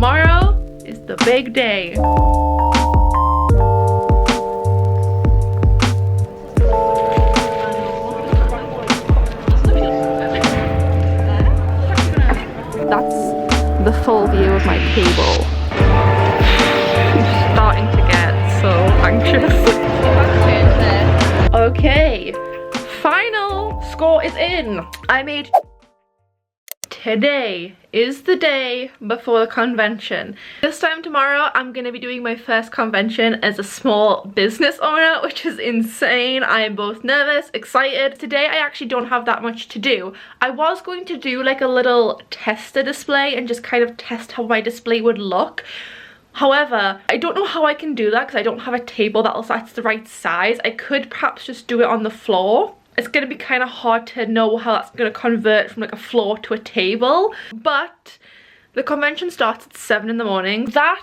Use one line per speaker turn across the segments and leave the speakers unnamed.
Tomorrow is the big day. That's the full view of my table. I'm starting to get so anxious. Okay, final score is in. I made... Today is the day before the convention. This time tomorrow, I'm going to be doing my first convention as a small business owner, which is insane. I am both nervous, excited. Today, I actually don't have that much to do. I was going to do like a little tester display and just kind of test how my display would look. However, I don't know how I can do that because I don't have a table that's the right size. I could perhaps just do it on the floor. It's going to be kind of hard to know how that's going to convert from like a floor to a table. But the convention starts at 7 in the morning. That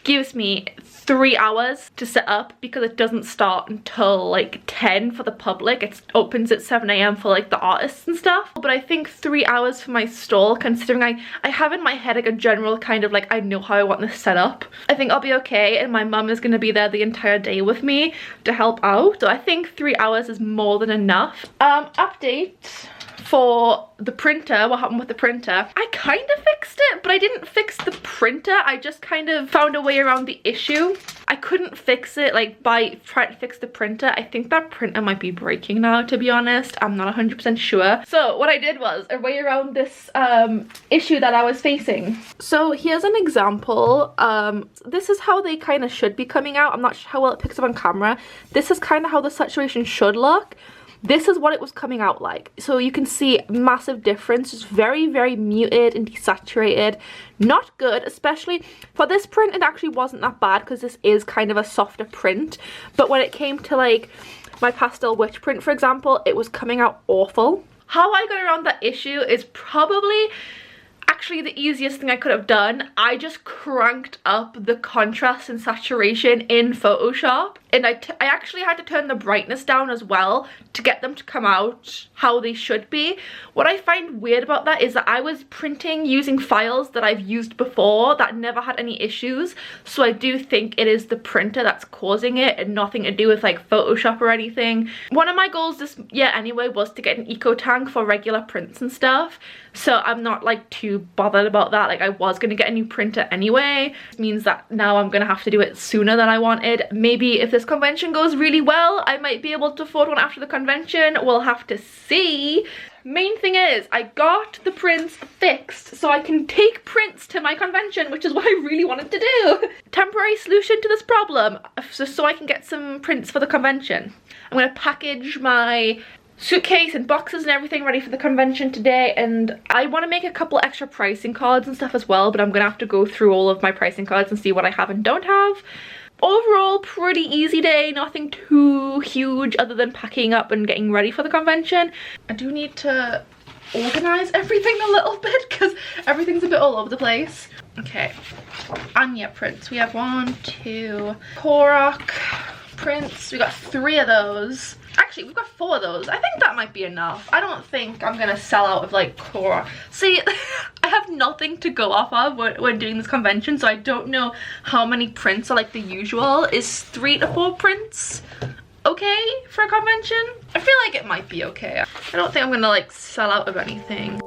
gives me 3 hours to set up because it doesn't start until like 10 for the public. It opens at 7 AM for like the artists and stuff. But I think 3 hours for my stall, considering I have in my head like a general kind of like I know how I want this set up. I think I'll be okay, and my mum is going to be there the entire day with me to help out. So I think 3 hours is more than enough. Update for the printer. What happened with the printer? I kind of fixed it, but I didn't fix the printer. I just kind of found a way around the issue. I couldn't fix it like by trying to fix the printer. I think that printer might be breaking now, to be honest. I'm not 100% sure. So what I did was a way around this issue that I was facing. So here's an example. This is how they kind of should be coming out. I'm not sure how well it picks up on camera. This is kind of how the saturation should look. This is what it was coming out like. So you can see massive difference. It's very, very muted and desaturated. Not good, especially for this print. It actually wasn't that bad because this is kind of a softer print. But when it came to like my pastel witch print, for example, it was coming out awful. How I got around that issue is probably actually the easiest thing I could have done. I just cranked up the contrast and saturation in Photoshop, and I actually had to turn the brightness down as well to get them to come out how they should be. What I find weird about that is that I was printing using files that I've used before that never had any issues, so I do think it is the printer that's causing it and nothing to do with like Photoshop or anything. One of my goals this year anyway was to get an eco tank for regular prints and stuff, so I'm not like too bothered about that. Like I was gonna get a new printer anyway. It means that now I'm gonna have to do it sooner than I wanted. Maybe if this convention goes really well, I might be able to afford one after the convention. We'll have to see. Main thing is I got the prints fixed so I can take prints to my convention, which is what I really wanted to do. Temporary solution to this problem, so I can get some prints for the convention. I'm gonna package my suitcase and boxes and everything ready for the convention today, and I want to make a couple extra pricing cards and stuff as well, but I'm gonna have to go through all of my pricing cards and see what I have and don't have. Overall, pretty easy day, nothing too huge other than packing up and getting ready for the convention. I do need to organize everything a little bit because everything's a bit all over the place. Okay, Anya prints. We have 1, 2 Korok prints. We got 3 of those. Actually, we've got 4 of those. I think that might be enough. I don't think I'm gonna sell out of like Korok. See, I have nothing to go off of when doing this convention, so I don't know how many prints are like the usual. Is 3 to 4 prints okay for a convention? I feel like it might be okay. I don't think I'm gonna like sell out of anything.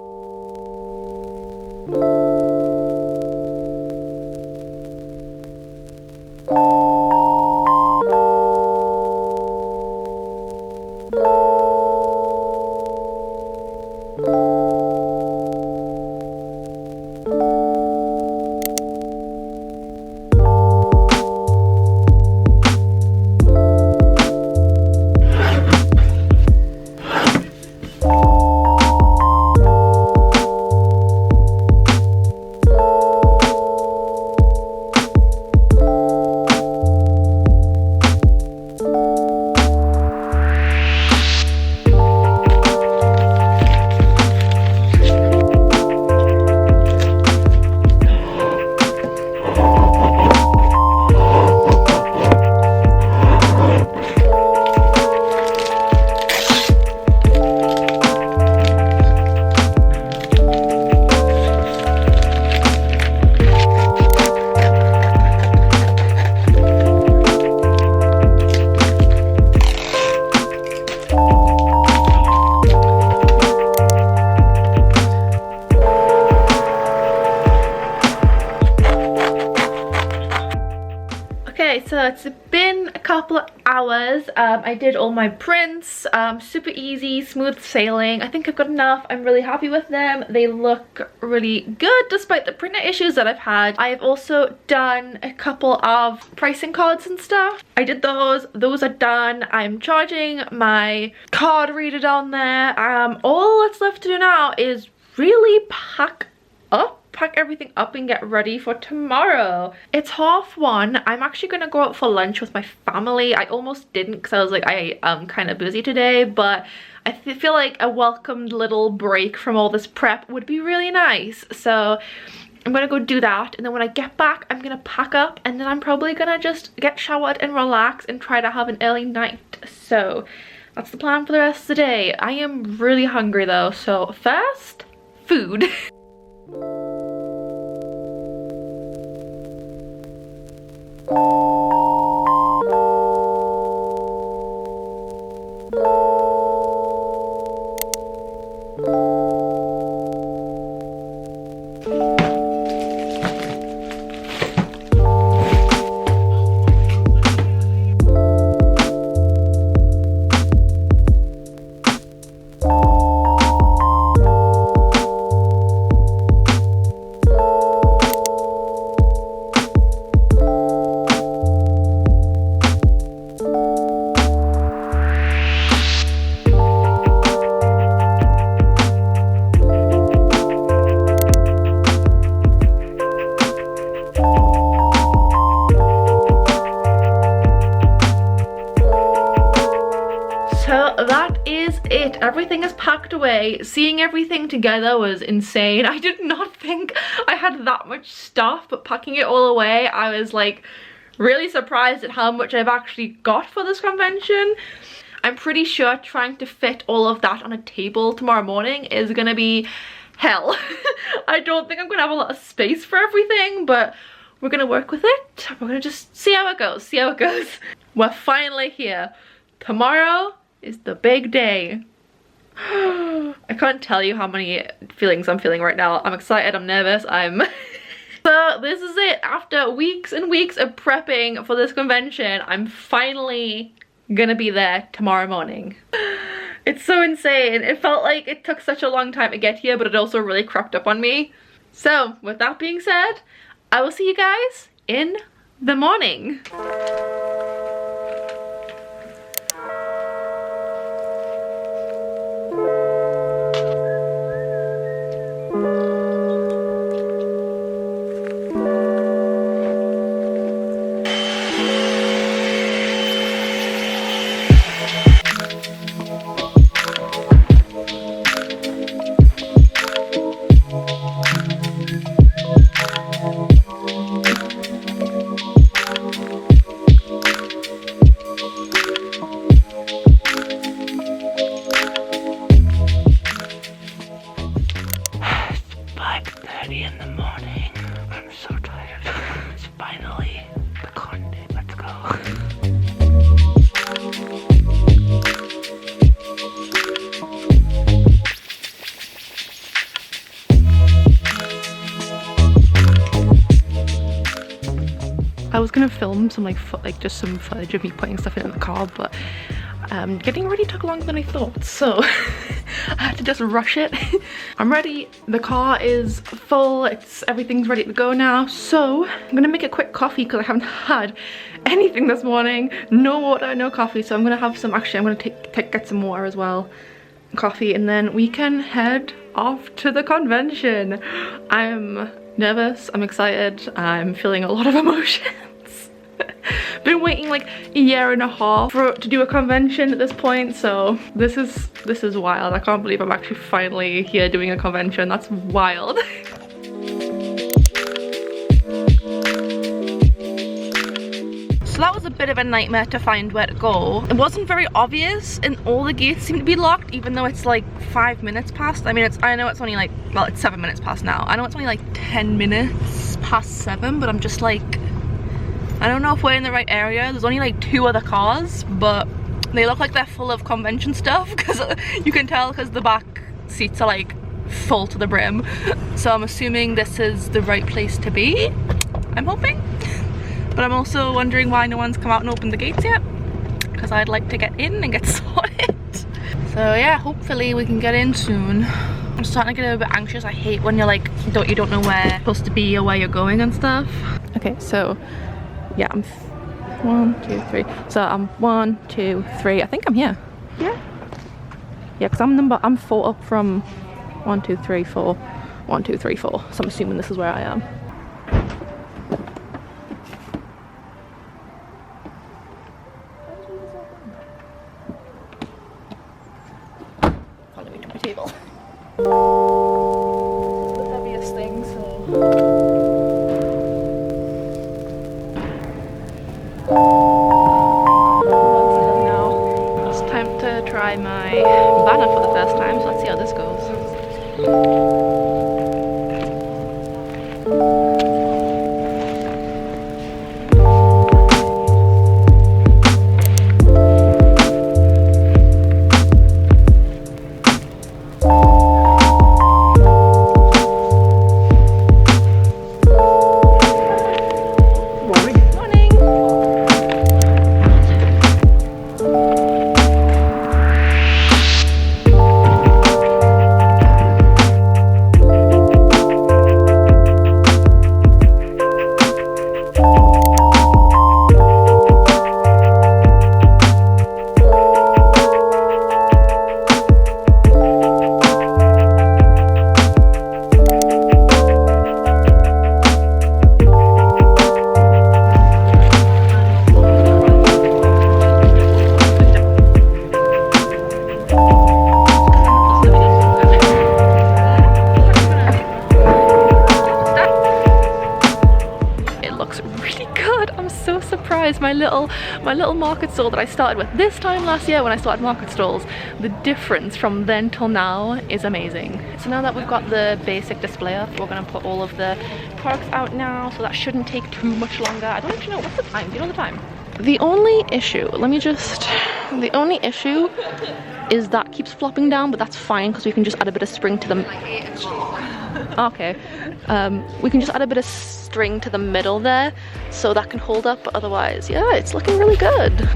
So it's been a couple of hours. I did all my prints, super easy, smooth sailing. I think I've got enough. I'm really happy with them. They look really good despite the printer issues that I've had. I've also done a couple of pricing cards and stuff. I did those are done. I'm charging my card reader down there. All that's left to do now is really pack everything up and get ready for tomorrow. It's 1:30. I'm actually gonna go out for lunch with my family. I almost didn't because I was like, I am kind of busy today, but I feel like a welcomed little break from all this prep would be really nice. So I'm gonna go do that, and then when I get back I'm gonna pack up, and then I'm probably gonna just get showered and relax and try to have an early night. So that's the plan for the rest of the day. I am really hungry though, so first, food. Everything is packed away. Seeing everything together was insane. I did not think I had that much stuff, but packing it all away, I was like really surprised at how much I've actually got for this convention. I'm pretty sure trying to fit all of that on a table tomorrow morning is gonna be hell. I don't think I'm gonna have a lot of space for everything, but we're gonna work with it. We're gonna just see how it goes, We're finally here. Tomorrow is the big day. I can't tell you how many feelings I'm feeling right now. I'm excited, I'm nervous, So this is it. After weeks and weeks of prepping for this convention, I'm finally gonna be there tomorrow morning. It's so insane. It felt like it took such a long time to get here, but it also really crept up on me. So with that being said, I will see you guys in the morning. In the morning. I'm so tired. It's finally the con day. Let's go. I was gonna film some just some footage of me putting stuff in the car, but getting ready took longer than I thought, so I had to just rush it. I'm ready. The car is full. Everything's ready to go now. So I'm gonna make a quick coffee because I haven't had anything this morning. No water, no coffee. So I'm gonna have some. Actually, I'm gonna get some water as well, coffee, and then we can head off to the convention. I'm nervous. I'm excited. I'm feeling a lot of emotions. Been waiting like a year and a half to do a convention at this point, so this is wild. I can't believe I'm actually finally here doing a convention. That's wild. So that was a bit of a nightmare to find where to go. It wasn't very obvious and all the gates seem to be locked, even though it's like 5 minutes past. I mean, I know it's only like, well, it's 7 minutes past now. I know it's only like 10 minutes past 7, but I'm just like, I don't know if we're in the right area. There's only like 2 other cars, but they look like they're full of convention stuff because you can tell because the back seats are like full to the brim. So I'm assuming this is the right place to be. I'm hoping. But I'm also wondering why no one's come out and opened the gates yet, because I'd like to get in and get sorted. So yeah, hopefully we can get in soon. I'm starting to get a bit anxious. I hate when you're like, you don't know where you're supposed to be or where you're going and stuff. Okay, so yeah, I'm 1, 2, 3. So I'm 1, 2, 3. I think I'm here. Yeah. Yeah, because I'm 4 up from 1, 2, 3, 4. 1, 2, 3, 4. So I'm assuming this is where I am. Follow me to my table. The heaviest thing, so. Now it's time to try my banner for the first time, so let's see how this goes. My little market stall that I started with this time last year when I started market stalls, the difference from then till now is amazing. So now that we've got the basic display up, we're going to put all of the products out now, so that shouldn't take too much longer. I don't actually know, what's the time? Do you know the time? The only issue is that keeps flopping down, but that's fine because we can just add a bit of spring to them. Okay, we can just add a bit of string to the middle there so that can hold up, but otherwise, yeah, it's looking really good.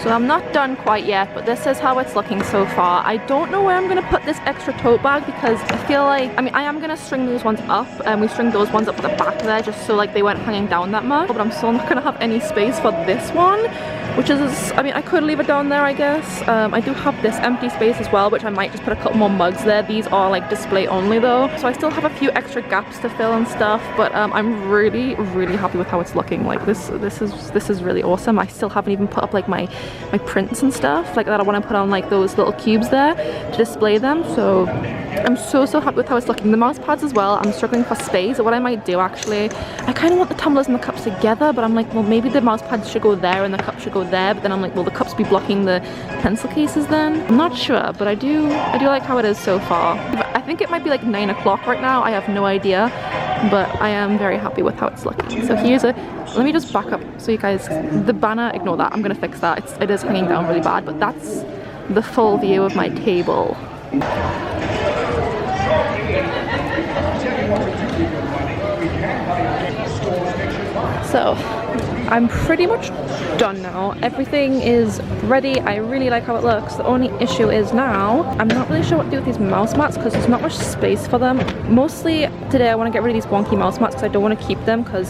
So I'm not done quite yet, but this is how it's looking so far. I don't know where I'm going to put this extra tote bag because I feel like, I am going to string those ones up, and we string those ones up at the back there just so like they weren't hanging down that much, but I'm still not going to have any space for this one, which is, I could leave it down there, I guess. I do have this empty space as well, which I might just put a couple more mugs there. These are like display only though, so I still have a few extra gaps to fill and stuff, but I'm really happy with how it's looking. Like this is really awesome. I still haven't even put up like my prints and stuff like that. I want to put on like those little cubes there to display them, so I'm so happy with how it's looking. The mouse pads as well, I'm struggling for space. So what I might do actually, I kind of want the tumblers and the cups together, but I'm like, well, maybe the mouse pads should go there and the cups should go there, but then I'm like, will the cups be blocking the pencil cases then? I'm not sure, but I do like how it is so far. I think it might be like 9 o'clock right now, I have no idea, but I am very happy with how it's looking. So here's let me just back up so you guys, the banner, ignore that, I'm gonna fix that. It is hanging down really bad, but that's the full view of my table. So I'm pretty much done now. Everything is ready. I really like how it looks. The only issue is now I'm not really sure what to do with these mouse mats because there's not much space for them. Mostly today I want to get rid of these wonky mouse mats because I don't want to keep them because,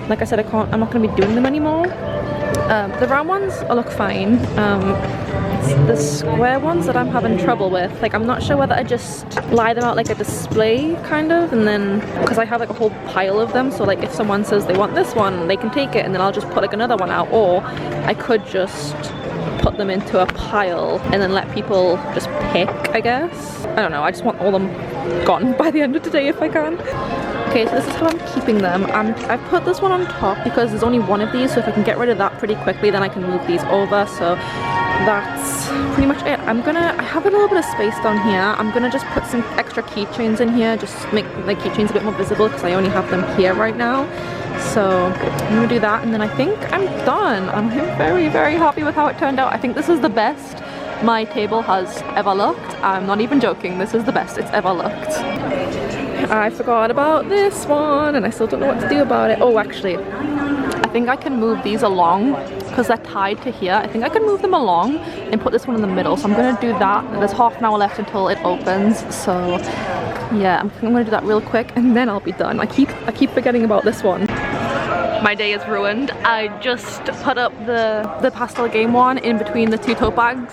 like I said, I'm not going to be doing them anymore. The round ones look fine. It's the square ones that I'm having trouble with. Like, I'm not sure whether I just lie them out like a display kind of, and then because I have like a whole pile of them, so like if someone says they want this one, they can take it and then I'll just put like another one out, or I could just put them into a pile and then let people just pick, I guess. I don't know, I just want all of them gone by the end of today if I can. Okay, so this is how I'm keeping them. I put this one on top because there's only one of these, so if I can get rid of that pretty quickly, then I can move these over. So that's pretty much it. I have a little bit of space down here. I'm gonna just put some extra keychains in here, just make my keychains a bit more visible because I only have them here right now. So I'm gonna do that, and then I think I'm done. I'm very, very happy with how it turned out. I think this is the best my table has ever looked. I'm not even joking, this is the best it's ever looked. I forgot about this one and I still don't know what to do about it. Oh, actually, I think I can move these along because they're tied to here. I think I can move them along and put this one in the middle. So I'm gonna do that. There's half an hour left until it opens. So yeah, I'm gonna do that real quick and then I'll be done. I keep forgetting about this one. My day is ruined. I just put up the pastel game one in between the two tote bags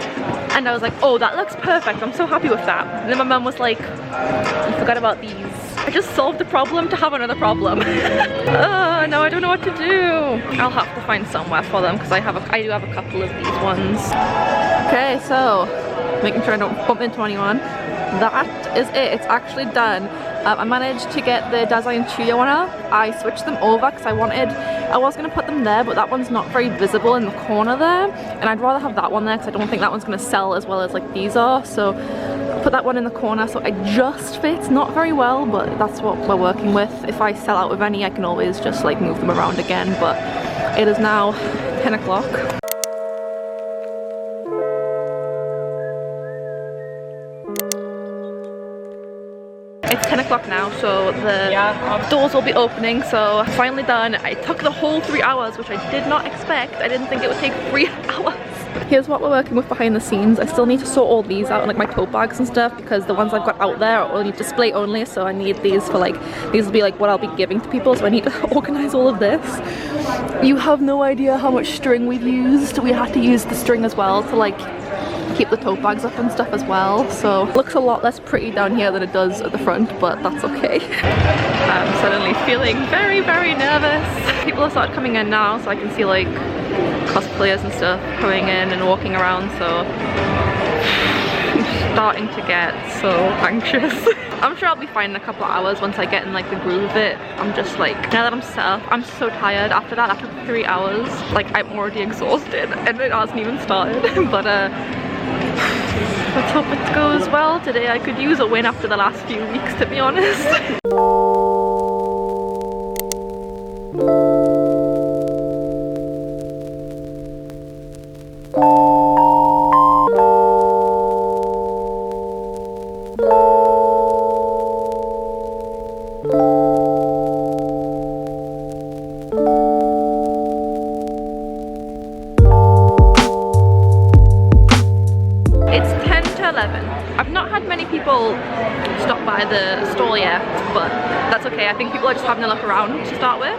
and I was like, oh, that looks perfect. I'm so happy with that. And then my mum was like, you forgot about these. I just solved the problem to have another problem. Now I don't know what to do. I'll have to find somewhere for them because I do have a couple of these ones. Okay, so making sure I don't bump into anyone. That is it. It's actually done. I managed to get the Design Chuyo one up. I switched them over because I was going to put them there, but that one's not very visible in the corner there. And I'd rather have that one there because I don't think that one's going to sell as well as like these are. So I put that one in the corner so it just fits, not very well, but that's what we're working with. If I sell out of any, I can always just like move them around again, but it is now 10 o'clock. It's 10 o'clock now, so the doors will be opening, so finally done. It took the whole 3 hours, which I did not expect. I didn't think it would take 3 hours. Here's what we're working with behind the scenes. I still need to sort all these out, like my tote bags and stuff, because the ones I've got out there are only display only, so I need these for like, these will be like what I'll be giving to people, so I need to organize all of this. You have no idea how much string we've used. We had to use the string as well to like keep the tote bags up and stuff as well, so it looks a lot less pretty down here than it does at the front, but that's okay. I'm suddenly feeling very, very nervous. People have started coming in now, so I can see like cosplayers and stuff coming in and walking around, so I'm starting to get so anxious. I'm sure I'll be fine in a couple of hours once I get in like the groove of it. I'm just like, now that I'm set up, I'm so tired after that. After 3 hours, like I'm already exhausted and it hasn't even started. But let's hope it goes well today. I could use a win after the last few weeks, to be honest. I've not had many people stop by the stall yet, but that's okay. I think people are just having a look around to start with.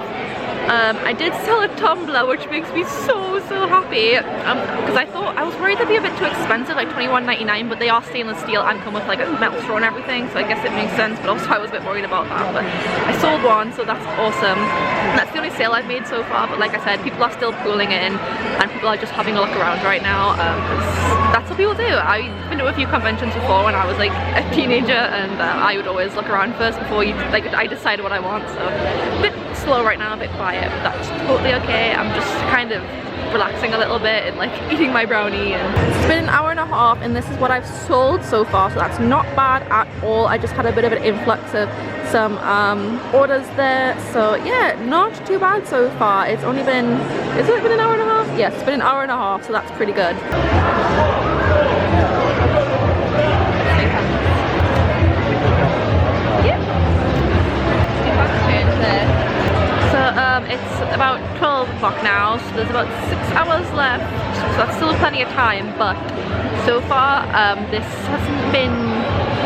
I did sell a tumbler, which makes me so happy, because I was worried they'd be a bit too expensive, like $21.99, but they are stainless steel and come with like a metal straw and everything, so I guess it makes sense, but also I was a bit worried about that. But I sold one, so that's awesome. And that's the only sale I've made so far, but like I said, people are still pooling in and people are just having a look around right now, because that's what people do. I've been to a few conventions before when I was like a teenager, and I would always look around first before I decided what I want, so a bit slow right now, a bit quiet, but that's totally okay. I'm just kind of relaxing a little bit and like eating my brownie. And it's been an hour and a half and this is what I've sold so far, so that's not bad at all. I just had a bit of an influx of some orders there, so yeah, not too bad so far. It's only been, has it been an hour and a half? Yes, it's been an hour and a half, so that's pretty good. It's about 12 o'clock now, so there's about 6 hours left, so that's still plenty of time, but so far this hasn't been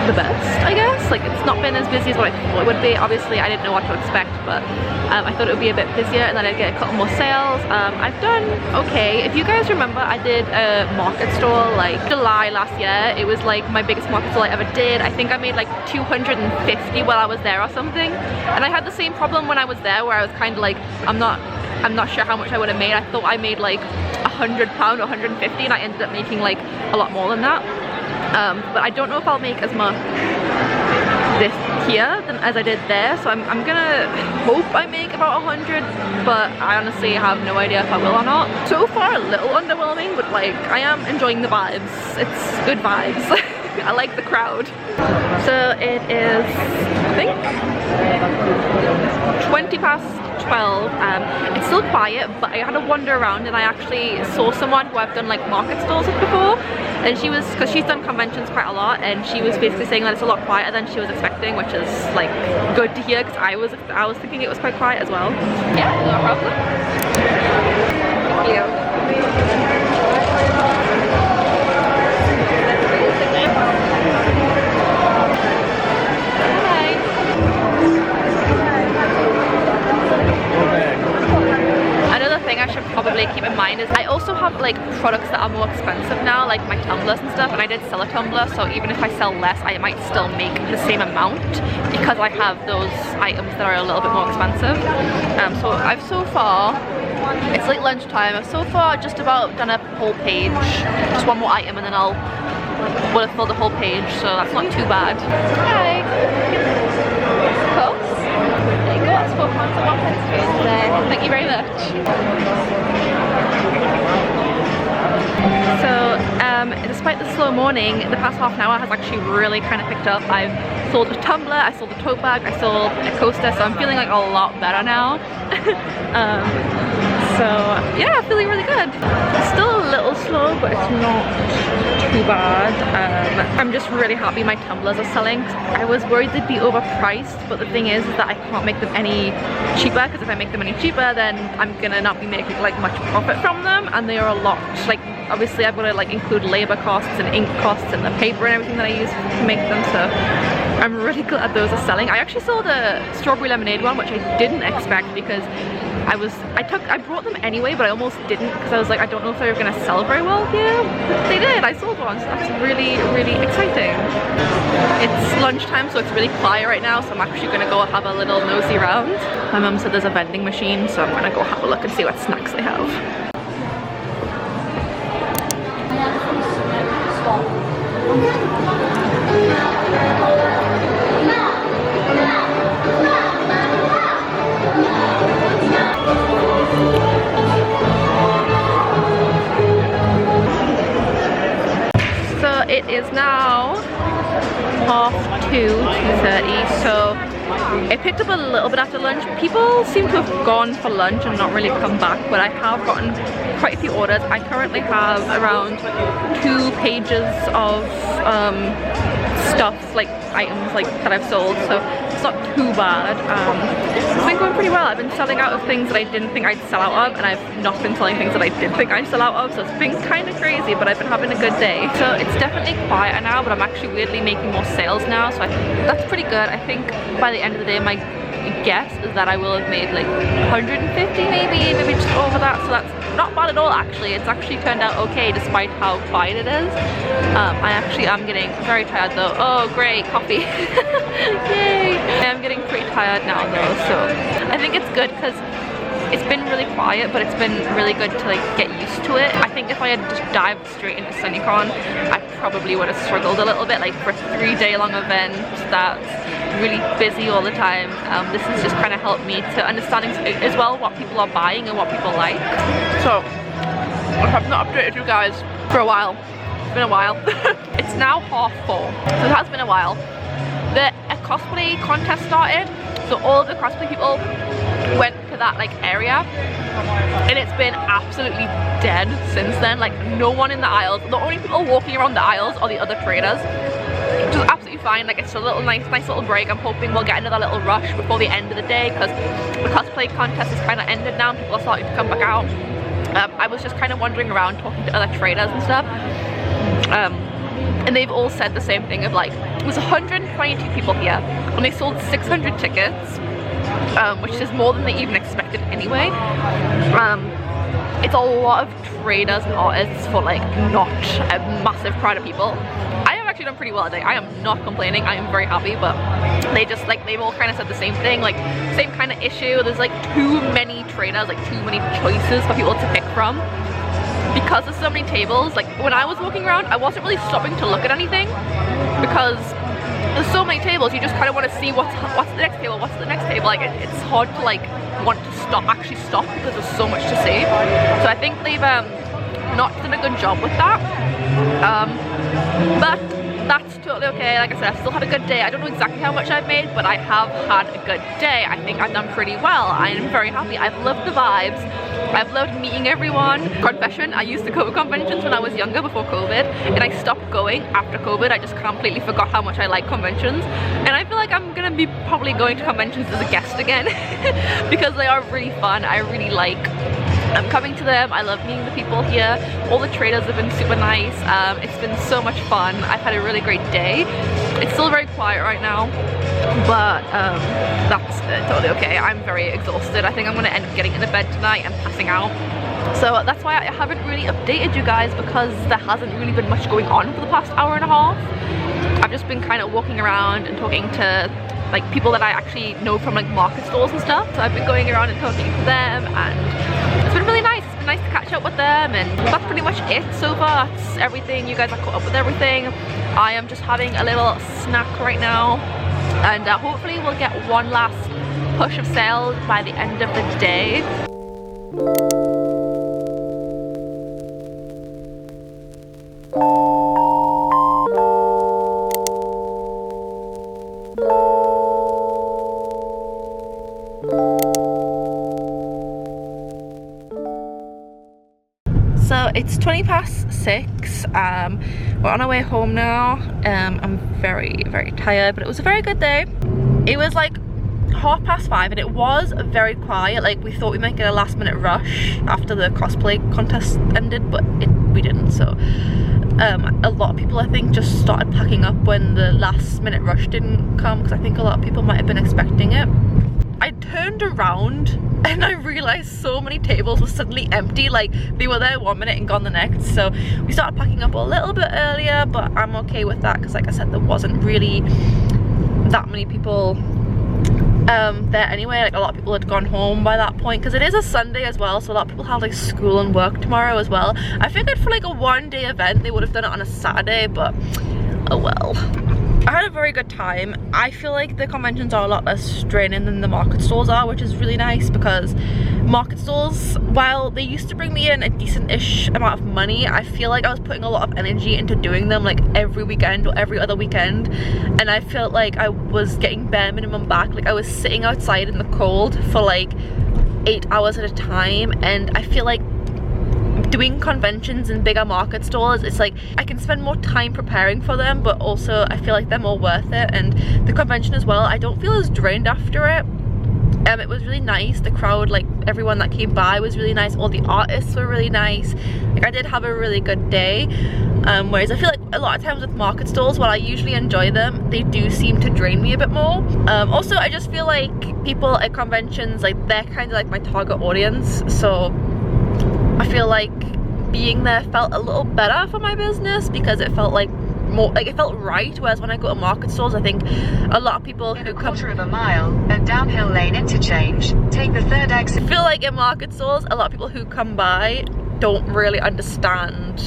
the best, I guess. Like, it's not been as busy as what I thought it would be. Obviously I didn't know what to expect, but I thought it would be a bit busier and then I'd get a couple more sales. I've done okay. If you guys remember, I did a market stall like July last year. It was like my biggest market stall I ever did. I think I made like 250 while I was there or something, and I had the same problem when I was there where I was kind of like, I'm not sure how much I would have made. I thought I made like £100 or 150, and I ended up making like a lot more than that. But I don't know if I'll make as much this here than as I did there, so I'm gonna hope I make about 100, but I honestly have no idea if I will or not. So far a little underwhelming, but like I am enjoying the vibes. It's good vibes. I like the crowd. So it is, I think, 20 past 12. It's still quiet, but I had to wander around and I actually saw someone who I've done like market stalls with before, and she was, because she's done conventions quite a lot, and she was basically saying that it's a lot quieter than she was expecting, which is like good to hear, because I was thinking it was quite quiet as well. Yeah, no problem. Thank you. I should probably keep in mind is I also have like products that are more expensive now, like my tumblers and stuff, and I did sell a tumbler, so even if I sell less I might still make the same amount because I have those items that are a little bit more expensive. So I've so far, it's like lunchtime, I've so far just about done a whole page, just one more item and then will have filled the whole page, so that's not too bad. Hi! Cool. There you go, that's £4 today. Thank you very much. So, despite the slow morning, the past half an hour has actually really kind of picked up. I've sold a tumbler, I sold a tote bag, I sold a coaster, so I'm feeling like a lot better now. So yeah, feeling really good. Still a little slow, but it's not too bad. I'm just really happy my tumblers are selling. I was worried they'd be overpriced, but the thing is that I can't make them any cheaper, because if I make them any cheaper then I'm gonna not be making like much profit from them, and they are a lot, like obviously I've got to like include labor costs and ink costs and the paper and everything that I use to make them, so I'm really glad those are selling. I actually sold a strawberry lemonade one, which I didn't expect, because I brought them anyway, but I almost didn't, because I was like, I don't know if they were gonna sell very well here, but they did. I sold one, so that's really, really exciting. It's lunchtime, so it's really quiet right now, so I'm actually gonna go have a little nosy round. My mum said there's a vending machine, so I'm gonna go have a look and see what snacks they have. It is now 2:30, so I picked up a little bit after lunch. People seem to have gone for lunch and not really come back, but I have gotten quite a few orders. I currently have around 2 pages of stuff, like items like that I've sold, so it's not too bad. It's been going pretty well. I've been selling out of things that I didn't think I'd sell out of, and I've not been selling things that I did think I'd sell out of, so it's been kind of crazy, but I've been having a good day. So it's definitely quieter now, but I'm actually weirdly making more sales now, so that's pretty good. I think by the end of the day my guess is that I will have made like 150 maybe just over that, so that's not bad at all actually. It's actually turned out okay despite how quiet it is. I actually am getting very tired though. Oh great, coffee. Yay! I'm getting pretty tired now though, so I think it's good because it's been really quiet, but it's been really good to like get used to it. I think if I had just dived straight into SunnyCon, I probably would have struggled a little bit, like for a 3-day long event that's really busy all the time. This has just kind of helped me to understanding as well what people are buying and what people like. So I have not updated you guys for a while. It's been a while. It's now 4:30, so it has been a while. A cosplay contest started, so all of the cosplay people went to that like area, and it's been absolutely dead since then. Like no one in the aisles. The only people walking around the aisles are the other traders, which is absolutely fine. Like it's a little nice little break. I'm hoping we'll get another little rush before the end of the day, because the cosplay contest is kind of ended now and people are starting to come back out. I was just kind of wandering around talking to other traders and stuff, and they've all said the same thing of like, it was 122 people here and they sold 600 tickets, which is more than they even expected anyway. It's a lot of traders and artists for like not a massive crowd of people. I have actually done pretty well today. I am not complaining. I am very happy, but they just like, they've all kind of said the same thing, like same kind of issue. There's like too many traders, like too many choices for people to pick from. because there's so many tables, like when I was walking around, I wasn't really stopping to look at anything because there's so many tables. You just kind of want to see what's the next table, what's the next table. Like it's hard to like want to actually stop because there's so much to see. So I think they've not done a good job with that. But that's totally okay. Like I said, I still had a good day. I don't know exactly how much I've made, but I have had a good day. I think I've done pretty well. I am very happy. I've loved the vibes. I've loved meeting everyone. Confession, I used to go to conventions when I was younger before COVID, and I stopped going after COVID. I just completely forgot how much I like conventions, and I feel like I'm gonna be probably going to conventions as a guest again because they are really fun. I really like coming to them. I love meeting the people here. All the traders have been super nice. It's been so much fun. I've had a really great day. It's still very quiet right now, but that's totally okay. I'm very exhausted. I think I'm gonna end up getting into bed tonight and passing out. So that's why I haven't really updated you guys, because there hasn't really been much going on for the past hour and a half. I've just been kind of walking around and talking to like people that I actually know from like market stalls and stuff. So I've been going around and talking to them, and it's been really nice. It's been nice to catch up with them, and that's pretty much it so far. That's everything. You guys are caught up with everything. I am just having a little snack right now, and hopefully we'll get one last push of sales by the end of the day. So it's 6:20. We're on our way home now. I'm very tired, but it was a very good day. It was like 5:30 and it was very quiet. Like we thought we might get a last minute rush after the cosplay contest ended, but we didn't. So a lot of people I think just started packing up when the last minute rush didn't come, because I think a lot of people might have been expecting it. I turned around and I realized so many tables were suddenly empty. Like they were there 1 minute and gone the next. So we started packing up a little bit earlier, but I'm okay with that because like I said, there wasn't really that many people there anyway. Like a lot of people had gone home by that point, because it is a Sunday as well, so a lot of people have like school and work tomorrow as well. I figured for like a one-day event they would have done it on a Saturday, but oh well. I had a very good time. I feel like the conventions are a lot less draining than the market stalls are, which is really nice, because market stalls, while they used to bring me in a decent-ish amount of money, I feel like I was putting a lot of energy into doing them like every weekend or every other weekend, and I felt like I was getting bare minimum back. Like I was sitting outside in the cold for like 8 hours at a time, and I feel like doing conventions in bigger market stalls, it's like I can spend more time preparing for them, but also I feel like they're more worth it. And the convention as well, I don't feel as drained after it. It was really nice. The crowd, like everyone that came by was really nice. All the artists were really nice. Like I did have a really good day. Whereas I feel like a lot of times with market stalls, while I usually enjoy them, they do seem to drain me a bit more. Also, I just feel like people at conventions, like they're kind of like my target audience. So I feel like being there felt a little better for my business, because it felt like more like it felt right. Whereas when I go to market stalls, I think a lot of people who come 1/4 mile at downhill lane interchange, take the 3rd exit. I feel like in market stalls, a lot of people who come by don't really understand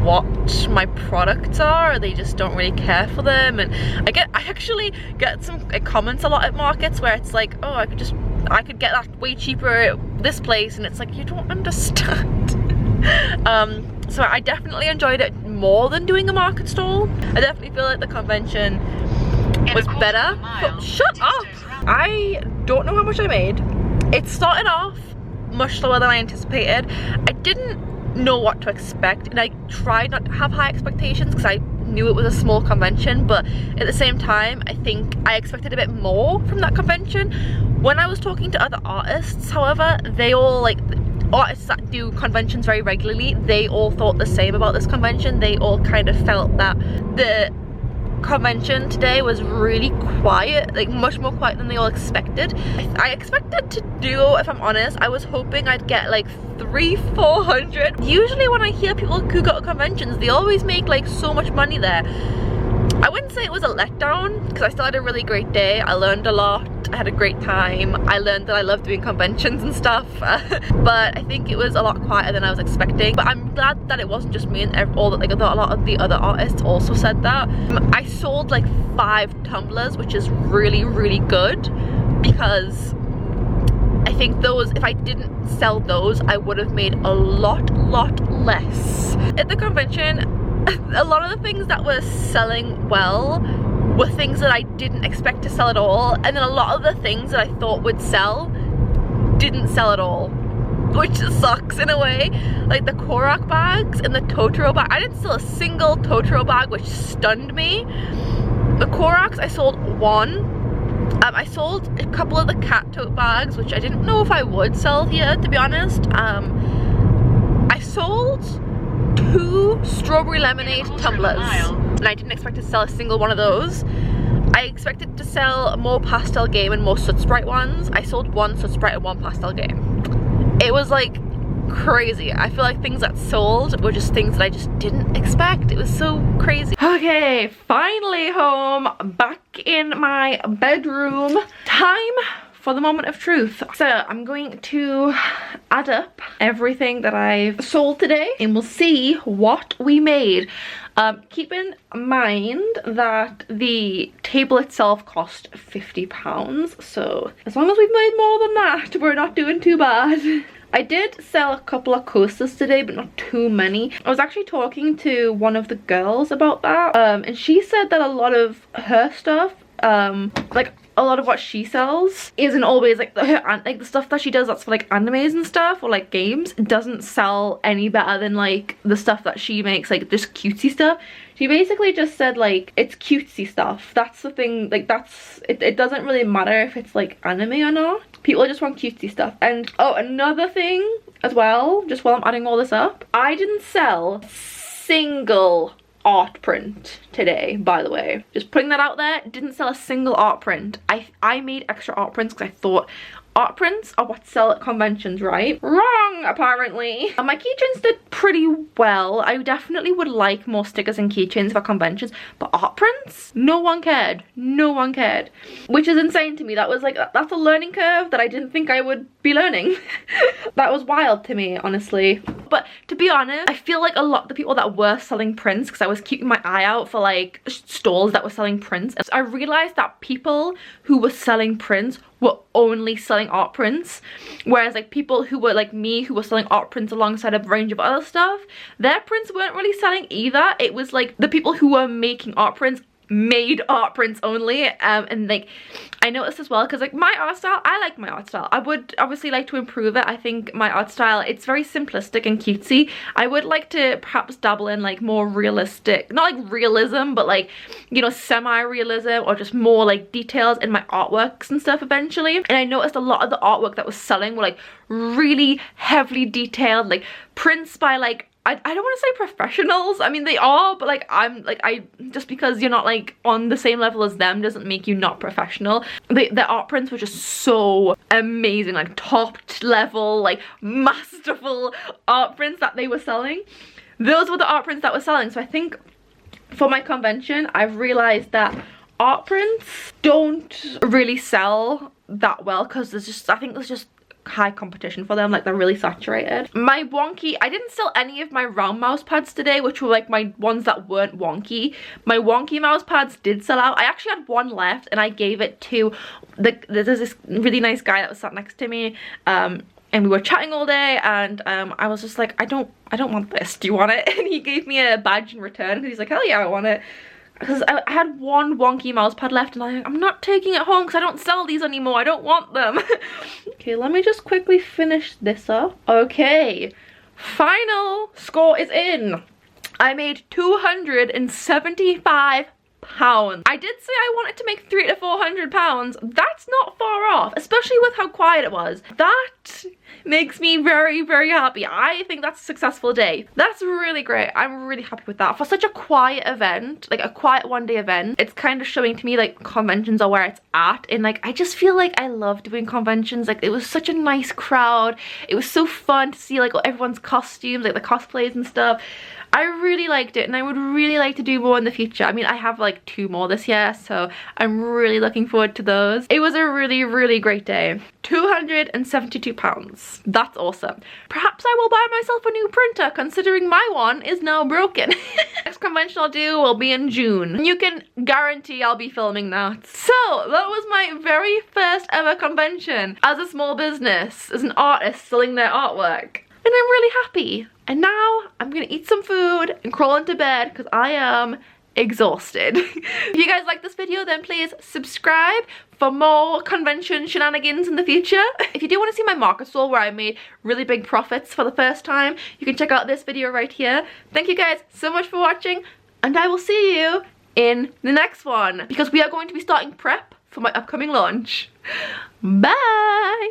what my products are, or they just don't really care for them. And I actually get some comments a lot at markets where it's like, oh, I could get that way cheaper at this place, and it's like, you don't understand. So I definitely enjoyed it more than doing a market stall. I definitely feel like the convention was better. But shut up! I don't know how much I made. It started off much slower than I anticipated. I didn't know what to expect, and I tried not to have high expectations because I knew it was a small convention, but at the same time I think I expected a bit more from that convention. When I was talking to other artists, however, they all, like artists that do conventions very regularly, they all thought the same about this convention. They all kind of felt that the convention today was really quiet, like much more quiet than they all expected. I expected to do, if I'm honest, I was hoping I'd get like 300-400. Usually when I hear people who go to conventions, they always make like so much money there. I wouldn't say it was a letdown, because I still had a really great day. I learned a lot, I had a great time. I learned that I love doing conventions and stuff. But I think it was a lot quieter than I was expecting. But I'm glad that it wasn't just me, and a lot of the other artists also said that. I sold like 5 tumblers, which is really, really good, because I think those, if I didn't sell those, I would have made a lot less. At the convention, a lot of the things that were selling well were things that I didn't expect to sell at all, and then a lot of the things that I thought would sell didn't sell at all, which sucks in a way. Like the Korak bags and the Totoro bag, I didn't sell a single Totoro bag, which stunned me. The Koraks, I sold 1. I sold a couple of the cat tote bags, which I didn't know if I would sell here, to be honest. I sold 2 strawberry lemonade tumblers, and I didn't expect to sell a single one of those. I expected to sell more pastel game and more Soot Sprite ones. I sold 1 Soot Sprite and 1 pastel game. It was like crazy. I feel like things that sold were just things that I just didn't expect. It was so crazy. Okay, finally home, back in my bedroom. Time for the moment of truth. So I'm going to add up everything that I've sold today, and we'll see what we made. Keep in mind that the table itself cost £50, so as long as we've made more than that, we're not doing too bad. I did sell a couple of coasters today, but not too many. I was actually talking to one of the girls about that, and she said that a lot of her stuff, like a lot of what she sells isn't always like like the stuff that she does that's for like animes and stuff, or like games, doesn't sell any better than like the stuff that she makes, like just cutesy stuff. She basically just said like it's cutesy stuff. That's the thing, like that's it doesn't really matter if it's like anime or not. People just want cutesy stuff. And oh, another thing as well, just while I'm adding all this up, I didn't sell a single art print today, by the way. Just putting that out there, didn't sell a single art print. I made extra art prints because I thought art prints are what sell at conventions, right? Wrong, apparently. My keychains did pretty well. I definitely would like more stickers and keychains for conventions, but art prints? No one cared. No one cared. Which is insane to me. That was like, that's a learning curve that I didn't think I would be learning. That was wild to me, honestly. But to be honest, I feel like a lot of the people that were selling prints, because I was keeping my eye out for like stalls that were selling prints, I realized that people who were selling prints were only selling art prints, whereas like people who were like me, who were selling art prints alongside a range of other stuff, their prints weren't really selling either. It was like the people who were making art prints made art prints only, and like I noticed as well, because like my art style, I like my art style. I would obviously like to improve it. I think my art style, it's very simplistic and cutesy. I would like to perhaps dabble in like more realistic, not like realism, but like, you know, semi-realism, or just more like details in my artworks and stuff eventually. And I noticed a lot of the artwork that was selling were like really heavily detailed, like prints by like, I don't want to say professionals. I mean, they are, but like just because you're not like on the same level as them doesn't make you not professional. The art prints were just so amazing, like top level, like masterful art prints that they were selling. Those were the art prints that were selling. So I think for my convention, I've realized that art prints don't really sell that well, because there's just, I think there's just high competition for them, like they're really saturated. My wonky, I didn't sell any of my round mouse pads today, which were like my ones that weren't wonky. My wonky mouse pads did sell out. I actually had one left, and I gave it to there's this really nice guy that was sat next to me, and we were chatting all day, and I was just like, I don't want this, do you want it? And he gave me a badge in return, because he's like, hell yeah, I want it. Because I had one wonky mouse pad left, and I'm not taking it home because I don't sell these anymore. I don't want them. Okay, let me just quickly finish this up. Okay, final score is in. I made £275. I did say I wanted to make £300 to £400. That's not far off, especially with how quiet it was. That makes me very, very happy. I think that's a successful day. That's really great. I'm really happy with that. For such a quiet event, like a quiet one-day event, it's kind of showing to me like conventions are where it's at. And like, I just feel like I love doing conventions. Like, it was such a nice crowd. It was so fun to see like everyone's costumes, like the cosplays and stuff. I really liked it, and I would really like to do more in the future. I mean, I have like like 2 more this year, so I'm really looking forward to those. It was a really great day. £272. That's awesome. Perhaps I will buy myself a new printer, considering my one is now broken. Next convention I'll do will be in June. And you can guarantee I'll be filming that. So that was my very first ever convention as a small business, as an artist selling their artwork. And I'm really happy. And now I'm gonna eat some food and crawl into bed because I am exhausted. If you guys like this video, then please subscribe for more convention shenanigans in the future. If you do want to see my market stall where I made really big profits for the first time, you can check out this video right here. Thank you guys so much for watching, and I will see you in the next one because we are going to be starting prep for my upcoming launch. Bye!